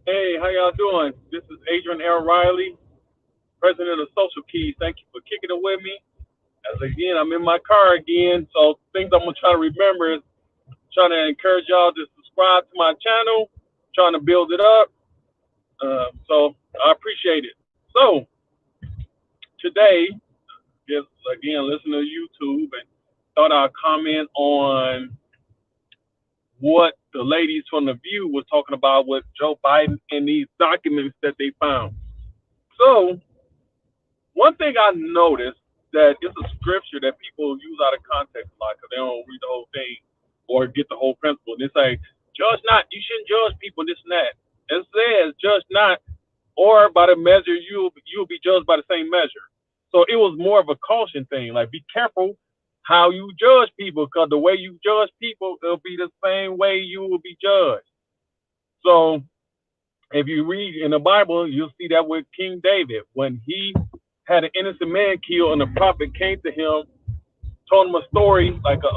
Hey, how y'all doing? This is Adrian L. Riley, president of Social Keys. Thank you for kicking it with me. As again, I'm in my car again, so things I'm gonna try to remember is trying to encourage y'all to subscribe to my channel, trying to build it up. So I appreciate it. So today, just again, listen to YouTube and thought I'd comment on what the ladies from the View were talking about with Joe Biden and these documents that they found. So one thing I noticed that it's a scripture that people use out of context a lot because they don't read the whole thing or get the whole principle. And they say, "Judge not. You shouldn't judge people. This and that." It says, "Judge not, or by the measure you'll be judged by the same measure." So it was more of a caution thing. Like, be careful how you judge people because the way you judge people, it'll be the same way you will be judged. So if you read in the Bible, you'll see that with King David when he had an innocent man killed, and the prophet came to him, told him a story like a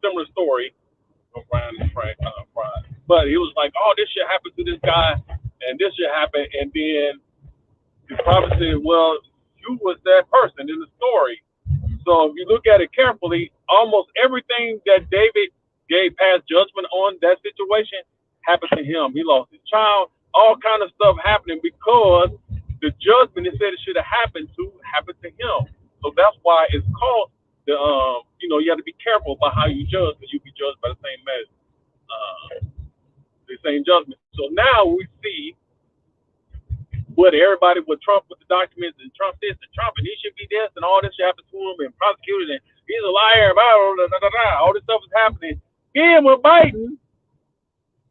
similar story from Brian. But he was like, "Oh, this should happen to this guy, and this should happen," and then the prophet said, "Well, you was that person in the story." So if you look at it carefully, almost everything that David gave past judgment on that situation happened to him. He lost his child, all kind of stuff happening because the judgment it said it should have happened to him. So that's why it's called you have to be careful about how you judge because you be judged by the same measure, the same judgment. So now we see what everybody with Trump with the documents and Trump this and Trump and he should be this and all this should happen to him and prosecuted and he's a liar, blah, blah, blah, blah, blah. All this stuff is happening. Again with Biden,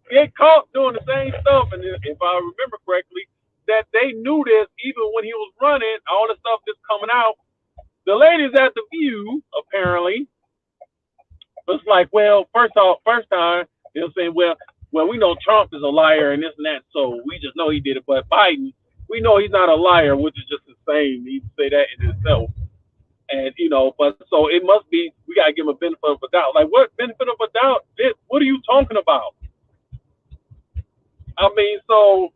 get caught doing the same stuff. And if I remember correctly, that they knew this even when he was running, all the stuff just coming out. The ladies at the View apparently was like, well, first time they were saying, well, we know Trump is a liar and this and that, so we just know he did it. But Biden, we know he's not a liar, which is just the same. He say that in itself. And but so it must be we gotta give him a benefit of a doubt. Like what benefit of a doubt? What are you talking about? I mean, so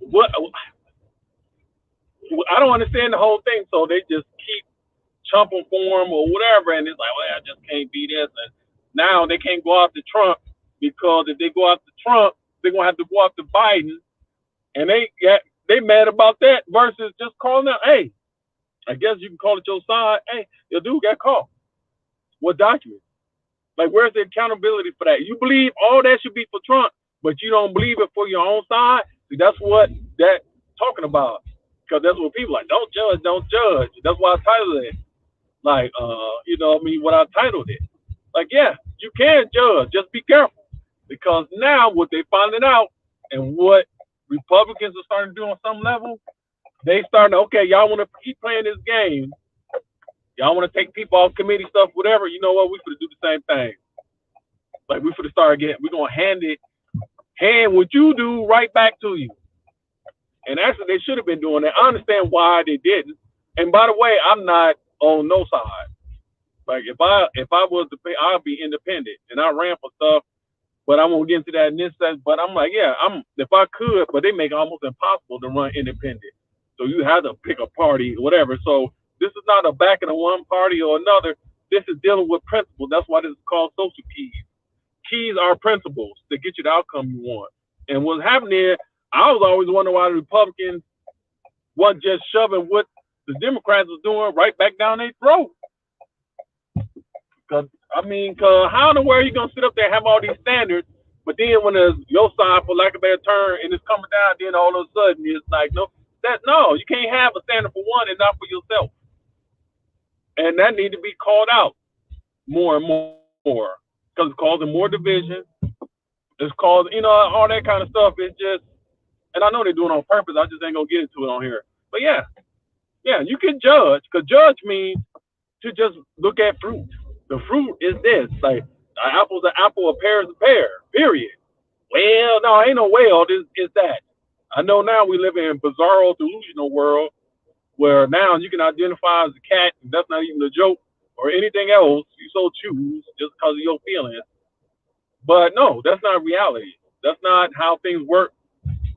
what? I don't understand the whole thing. So they just keep chumping for him or whatever, and it's like, well, I just can't be this. And now they can't go after Trump because if they go after Trump, they're gonna have to go after Biden, and they mad about that versus just calling out, hey, I guess you can call it your side. Hey, your dude got caught. What document? Like, where's the accountability for that? You believe all that should be for Trump, but you don't believe it for your own side. See, that's what that talking about. Because that's what people like. Don't judge, don't judge. That's why I titled it. Like, what I titled it. Like, yeah, you can judge. Just be careful. Because now what they finding out and what Republicans are starting to do on some level, they starting to, okay, y'all want to keep playing this game. Y'all want to take people off committee stuff, whatever. You know what? We could do the same thing. Like we could start again. We're gonna hand what you do right back to you. And actually, they should have been doing that. I understand why they didn't. And by the way, I'm not on no side. Like if I was to pay, I'd be independent. And I ran for stuff, but I won't get into that in this sense. But I'm like, yeah, if I could, but they make it almost impossible to run independent. So you have to pick a party, whatever. So this is not a backing of one party or another. This is dealing with principles. That's why this is called social keys. Keys are principles to get you the outcome you want. And what's happening, I was always wondering why the Republicans wasn't just shoving what the Democrats was doing right back down their throat. Cause how in the world are you gonna sit up there and have all these standards, but then when there's your side, for lack of a better term, and it's coming down, then all of a sudden it's like, no, you can't have a standard for one and not for yourself, and that need to be called out more and more because it's causing more division. It's causing, all that kind of stuff. It's just, and I know they're doing it on purpose. I just ain't gonna get into it on here. But yeah, you can judge because judge means to just look at fruit. The fruit is this, like an apple's an apple, a pear is a pear. Period. Well, no, ain't no well. This is that. I know now we live in bizarro delusional world where now you can identify as a cat, and that's not even a joke, or anything else you so choose just because of your feelings. But no, that's not reality. That's not how things work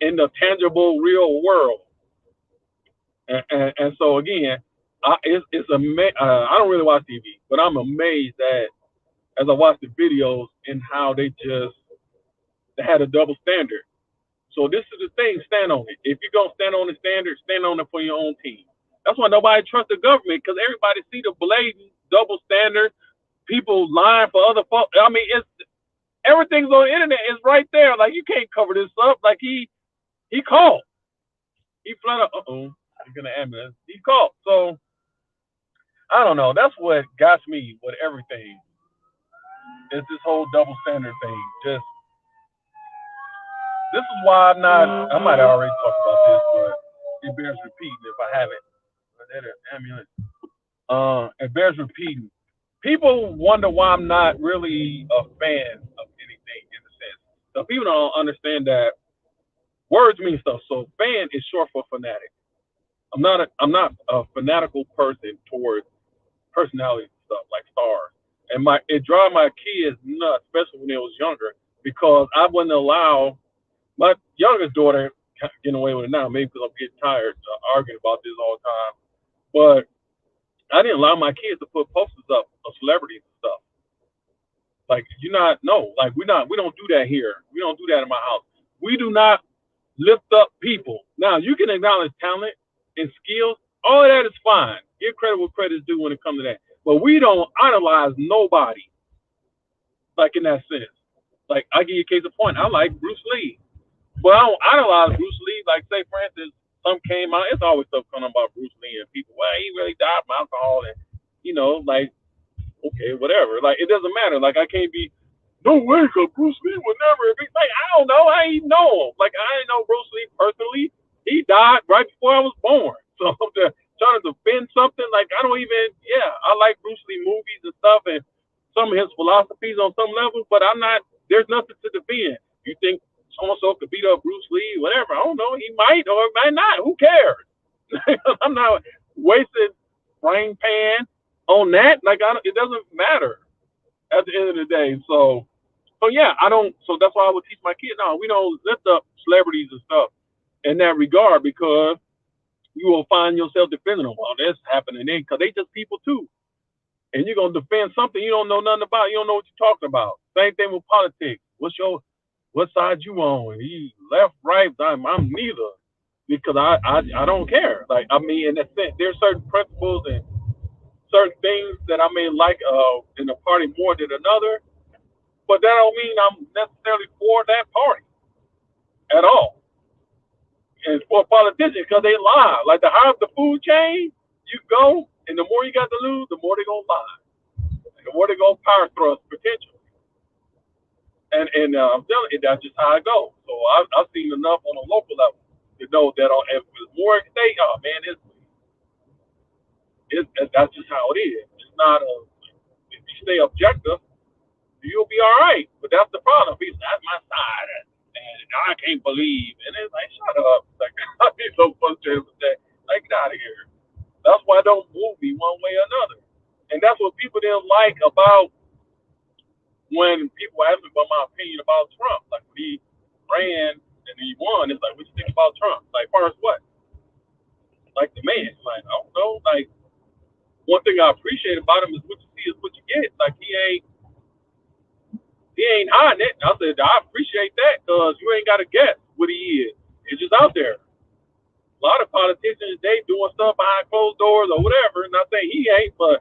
in the tangible, real world. And so again, I don't really watch TV, but I'm amazed that as I watch the videos and how they had a double standard. So this is the thing: stand on it. If you're gonna stand on the standard, stand on it for your own team. That's why nobody trusts the government because everybody see the blatant double standard, people lying for other folks. I mean, it's everything's on the internet. It's right there. Like you can't cover this up. Like he called. He flat out. He's gonna ambulance. He called. So I don't know. That's what got me with everything. It's this whole double standard thing. Just this is why I'm not. I might have already talked about this, but it bears repeating if I haven't. That ambulance. It bears repeating. People wonder why I'm not really a fan of anything in a sense. So people don't understand that words mean stuff. So fan is short for fanatic. I'm not a fanatical person towards personality stuff like stars. And it drive my kids nuts, especially when they was younger, because I wouldn't allow my youngest daughter getting away with it now, maybe because I'm getting tired arguing about this all the time. But I didn't allow my kids to put posters up of celebrities and stuff. Like you not no, like we don't do that here. We don't do that in my house. We do not lift up people. Now you can acknowledge talent and skills. All of that is fine. Give credit where credit is due when it comes to that. But we don't idolize nobody like in that sense. Like I give you a case of point. I like Bruce Lee. But I don't idolize Bruce Lee. Like say for instance, some came out, it's always stuff coming about Bruce Lee and people, well, he really died from alcohol and like okay, whatever. Like it doesn't matter. Like I can't be no way, cause Bruce Lee would never be like I don't know. I ain't know him. Like I ain't know Bruce Lee personally. He died right before I was born. So I'm just trying to defend something. Like I don't even. Yeah, I like Bruce Lee movies and stuff and some of his philosophies on some levels. But I'm not. There's nothing to defend. You think so and so could beat up Bruce Lee? Whatever. I don't know. He might or he might not. Who cares? I'm not wasting brain pan on that. Like it doesn't matter at the end of the day. So yeah, I don't. So that's why I would teach my kids. No, we don't lift up celebrities and stuff in that regard because you will find yourself defending them. Well, that's happening then because they just people too, and you're gonna defend something you don't know nothing about. You don't know what you're talking about. Same thing with politics. What side you on? You left, right? I'm neither because I don't care. Like I mean, in that sense, there's certain principles and certain things that I may like in a party more than another. But that don't mean I'm necessarily for that party at all. And for politicians, because they lie. Like the higher up the food chain you go, and the more you got to lose, the more they gonna lie, and the more they gonna power thrust potentially. And I'm telling you, that's just how I go. So I've seen enough on a local level to know that if it's more at stake, oh man, that's just how it is. It's not a if you stay objective, you'll be all right. But that's the problem. He's that's my side, and I can't believe. And it's like, shut up. Like I be so frustrated with that. Like get out of here. That's why I don't move me one way or another. And that's what people didn't like about when people ask me about my opinion about Trump. Like when he ran and he won, it's like, what you think about Trump? Like, first what? Like the man. Like, I don't know. Like one thing I appreciate about him is what you see is what you get. Like he ain't hiding it. I said, I appreciate that because you ain't got to guess what he is. It's just out there. A lot of politicians, they doing stuff behind closed doors or whatever. And I say he ain't, but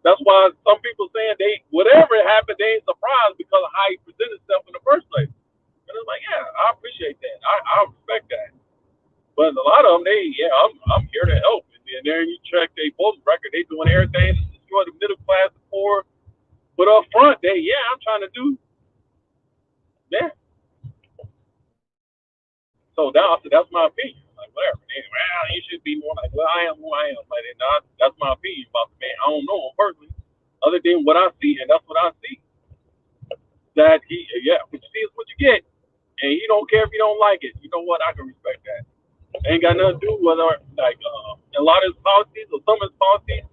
that's why some people saying whatever happened, they ain't surprised because of how he presented himself in the first place. And it's like, yeah, I appreciate that. I respect that. But a lot of them, I'm here to help. And then you check their voting record, they doing everything to destroy the middle class, the poor. But up front, I'm trying to do that. So that's my opinion. Like whatever. Well, you should be more like, well, I am who I am. Like that's my opinion about the man. I don't know him personally, other than what I see, and that's what I see. That what you see is what you get, and you don't care if you don't like it. You know what? I can respect that. Ain't got nothing to do with like a lot of his policies or some of his policies.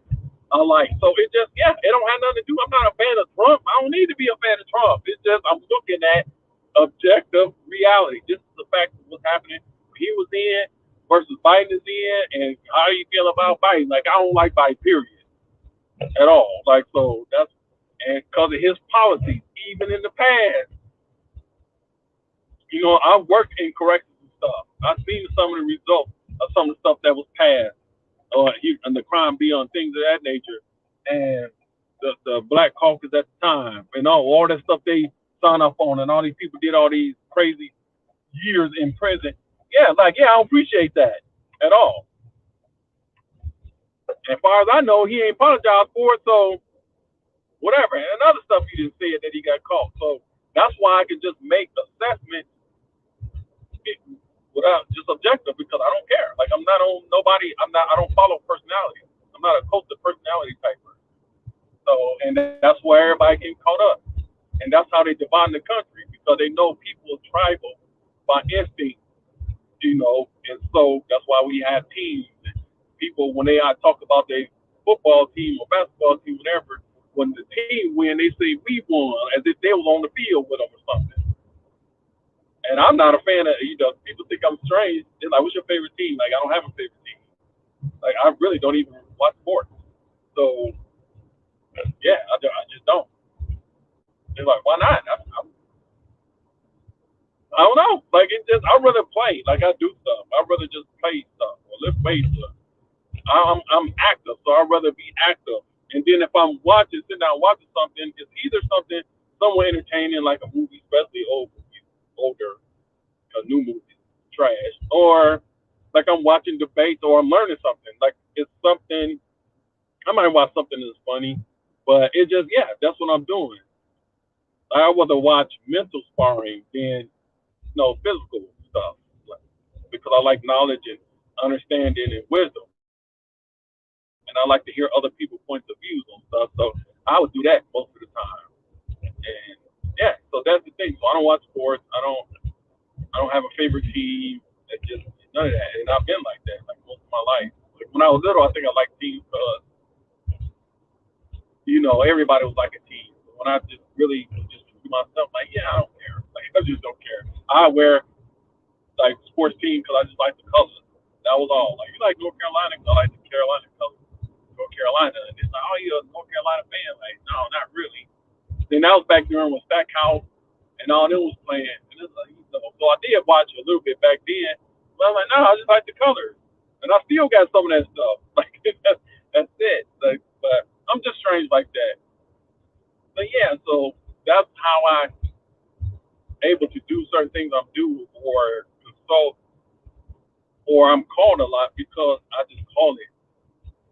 I like so it just it don't have nothing to do. I'm not a fan of Trump. I don't need to be a fan of Trump. It's I'm looking at objective reality. This is the fact of what's happening. He was in versus Biden is in, and how you feel about Biden? Like I don't like Biden, period, at all. Like so that's and because of his policies, even in the past, I've worked in corrections and stuff. I've seen some of the results of some of the stuff that was passed, and the crime beyond things of that nature, and the Black Caucus at the time, and all that stuff they signed up on, and all these people did all these crazy years in prison. Yeah, I don't appreciate that at all. As far as I know, he ain't apologized for it, so whatever. And other stuff he just said that he got caught. So that's why I can just make assessments without just objective because I don't care. Like I'm not on nobody. I don't follow personality. I'm not a cult of personality type person. So and that's where everybody gets caught up. And that's how they divide the country because they know people are tribal by instinct. And so that's why we have teams. And people when they talk about their football team or basketball team, whatever, when the team win, they say we won as if they was on the field with them or something. And I'm not a fan of people think I'm strange. They're like, what's your favorite team? Like I don't have a favorite team. Like I really don't even watch sports. So yeah, I just don't. They're like, why not? I don't know. Like it just I'd rather play. Like I do stuff. I'd rather just play stuff or lift weights. I'm active, so I'd rather be active. And then if I'm sitting down watching something, it's either something somewhat entertaining like a movie, especially old movies, older, new movies, trash, or like I'm watching debates or I'm learning something. Like it's something I might watch something that's funny, but it just that's what I'm doing. I rather watch mental sparring than physical stuff, like, because I like knowledge and understanding and wisdom, and I like to hear other people's points of views on stuff. So I would do that most of the time, and so that's the thing. So I don't watch sports. I don't have a favorite team. It's just none of that, and I've been like that like most of my life. Like when I was little, I think I liked teams because everybody was like a team. But when I just really just do myself, like I don't care. Like I just don't care. I wear like sports team because I just like the colors. That was all. Like you like North Carolina? I like the Carolina colors. North Carolina, and it's like, oh, you're a North Carolina fan? Like, no, not really. Then that was back during when Stackhouse and all them was playing, and it's like, so I did watch a little bit back then. But I'm like, no, I just like the colors, and I still got some of that stuff. Like that's it. Like, but I'm just strange like that. But so that's how I able to do certain things I'm doing or consult or I'm called a lot because I just call it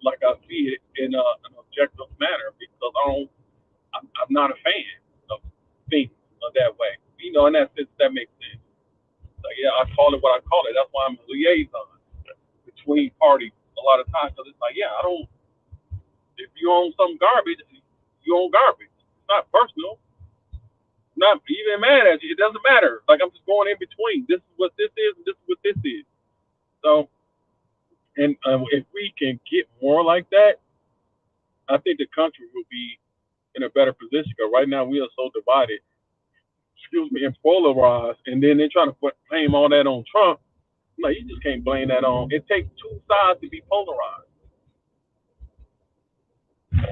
like I see it in an objective manner because I'm not a fan of things that way. In that sense, that makes sense. Like, I call it what I call it. That's why I'm a liaison between parties a lot of times. Because it's like, I don't. If you own some garbage, you own garbage. It's not personal. Not even mad at you. It doesn't matter. Like I'm just going in between. This is what this is, and this is what this is. So, and if we can get more like that, I think the country will be in a better position. Because right now we are so divided, and polarized, and then they're trying to blame all that on Trump. Like you just can't blame that on. It takes two sides to be polarized.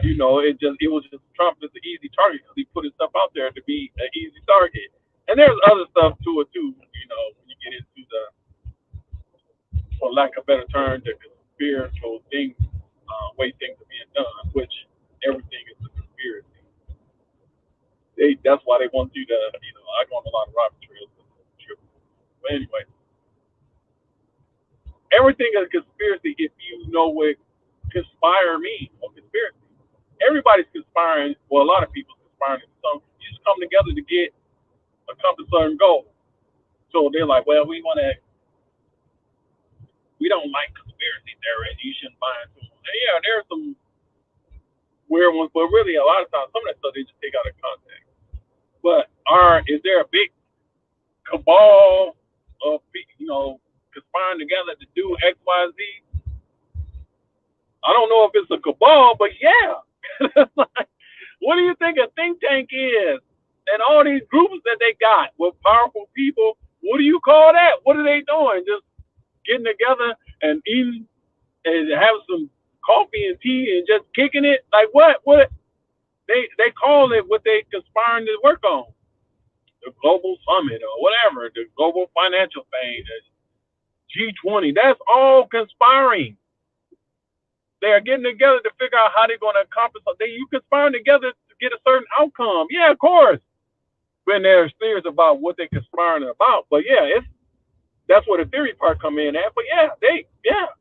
It was just Trump is an easy target because he put himself out there to be an easy target. And there's other stuff to it too. When you get into the, for lack of a better term, the conspiratorial things, way things are being done, which everything is a conspiracy. That's why they want you to, I go on a lot of rabbit trails. But anyway, everything is a conspiracy if you know what conspire means or conspiracy. Everybody's conspiring, well, a lot of people's conspiring. So you just come together to accomplish certain goals. So they're like, well, we don't like conspiracy theories. You shouldn't buy into them. And there's some weird ones, but really a lot of times some of that stuff they just take out of context. But is there a big cabal of conspiring together to do X, Y, Z? I don't know if it's a cabal, but yeah. Like, what do you think a think tank is? And all these groups that they got with powerful people, what do you call that? What are they doing? Just getting together and eating and having some coffee and tea and just kicking it? Like what? What they call it what they conspiring to work on. The global summit or whatever, the global financial thing, the G20. That's all conspiring. They are getting together to figure out how they're going to accomplish something. You conspiring together to get a certain outcome. Yeah, of course. When there's theories about what they're conspiring about. But yeah, that's where the theory part come in at. But yeah,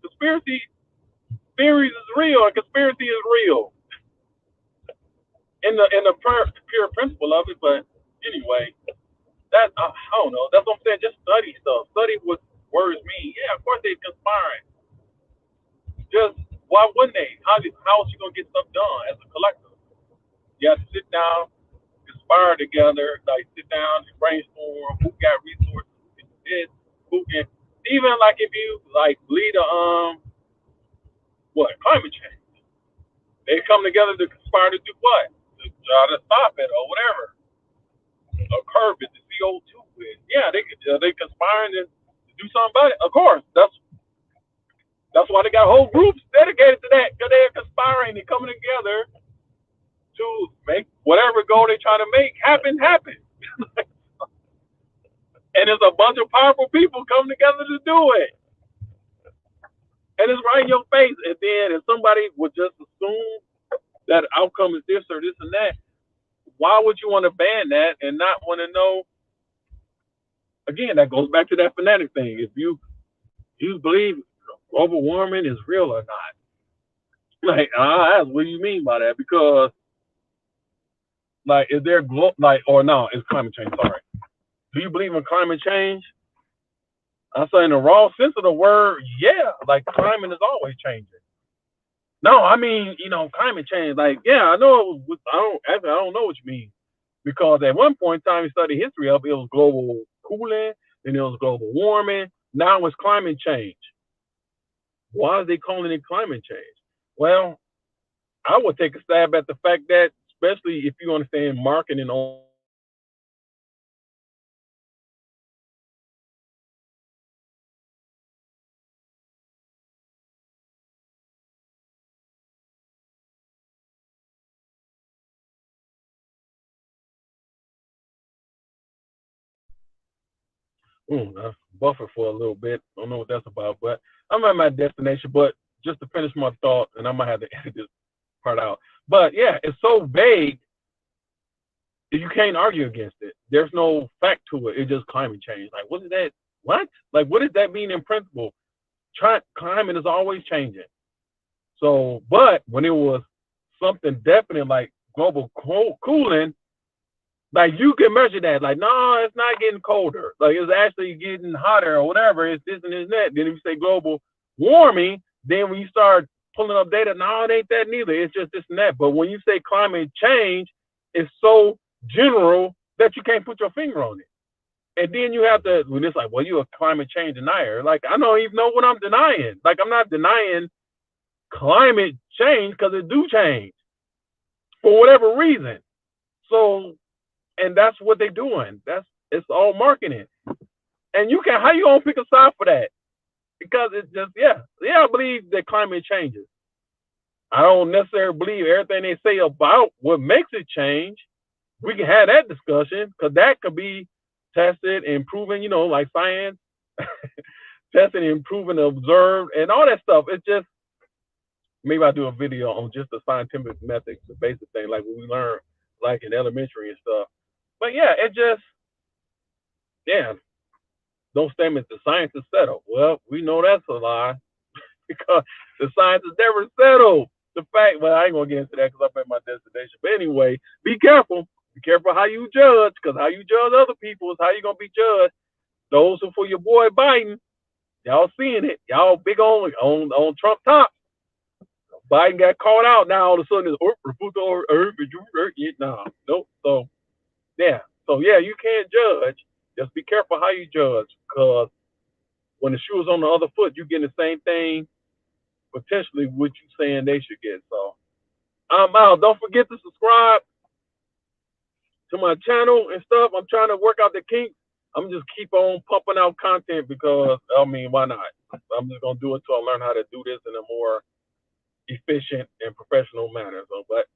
conspiracy theories is real and conspiracy is real in the pure principle of it. But anyway, that I don't know. That's what I'm saying. Just study stuff. Study what words mean. Yeah, of course they're conspiring. Just why wouldn't they? How is you gonna get stuff done as a collective? You have to sit down, conspire together, like sit down and brainstorm who got resources, who can do this, who can even like if you like lead a climate change. They come together to conspire to do what? To try to stop it or whatever. Or curb it, the CO2 with. Yeah, they conspiring to do something about it. Of course. That's why they got whole groups dedicated to that, because they're conspiring and coming together to make whatever goal they try to make happen. And there's a bunch of powerful people coming together to do it. And it's right in your face. And then if somebody would just assume that outcome is this or this and that, why would you want to ban that and not want to know? Again, that goes back to that fanatic thing. If you believe global warming is real or not, like I ask, what do you mean by that? Because like, is there or no? It's climate change. Sorry. Do you believe in climate change? I say in the raw sense of the word, yeah. Like climate is always changing. No, I mean, climate change. Like, yeah, I know. I don't know what you mean, because at one point in time, you study history of it was global cooling, then it was global warming. Now it's climate change. Why are they calling it climate change? Well, I would take a stab at the fact that, especially if you understand marketing on. I buffer for a little bit. Don't know what that's about, but I'm at my destination. But just to finish my thought, and I might have to edit this part out. But yeah, it's so vague that you can't argue against it. There's no fact to it. It's just climate change. Like, what is that? What? Like, what does that mean in principle? Climate is always changing. So, but when it was something definite like global cooling, like you can measure that. Like, no, it's not getting colder. Like it's actually getting hotter or whatever. It's this and this and that. Then if you say global warming, then when you start pulling up data, no, it ain't that neither. It's just this and that. But when you say climate change, it's so general that you can't put your finger on it. And then you have to, when it's like, well, you're a climate change denier. Like, I don't even know what I'm denying. Like, I'm not denying climate change because it do change for whatever reason. So, and that's what they're doing. It's all marketing. And how you gonna pick a side for that? Because it's just, I believe that climate changes. I don't necessarily believe everything they say about what makes it change. We can have that discussion because that could be tested and proven, like science, tested and proven, observed, and all that stuff. It's just, maybe I'll do a video on just the scientific methods, the basic thing, like what we learn, like in elementary and stuff. But yeah, those statements, the science is settled. Well, we know that's a lie because the science is never settled. The fact, well, I ain't gonna get into that because I'm at my destination. But anyway, be careful. Be careful how you judge, because how you judge other people is how you're gonna be judged. Those who for your boy Biden, y'all seeing it. Y'all big on Trump top. Biden got caught out. Now all of a sudden it's nope. So yeah. So yeah, you can't judge. Just be careful how you judge, because when the shoe is on the other foot, you getting the same thing potentially what you saying they should get. So I'm out. Don't forget to subscribe. to my channel and stuff. I'm trying to work out the kinks. I'm just keep on pumping out content because I mean, why not? I'm just gonna do it till I learn how to do this in a more efficient and professional manner. So, but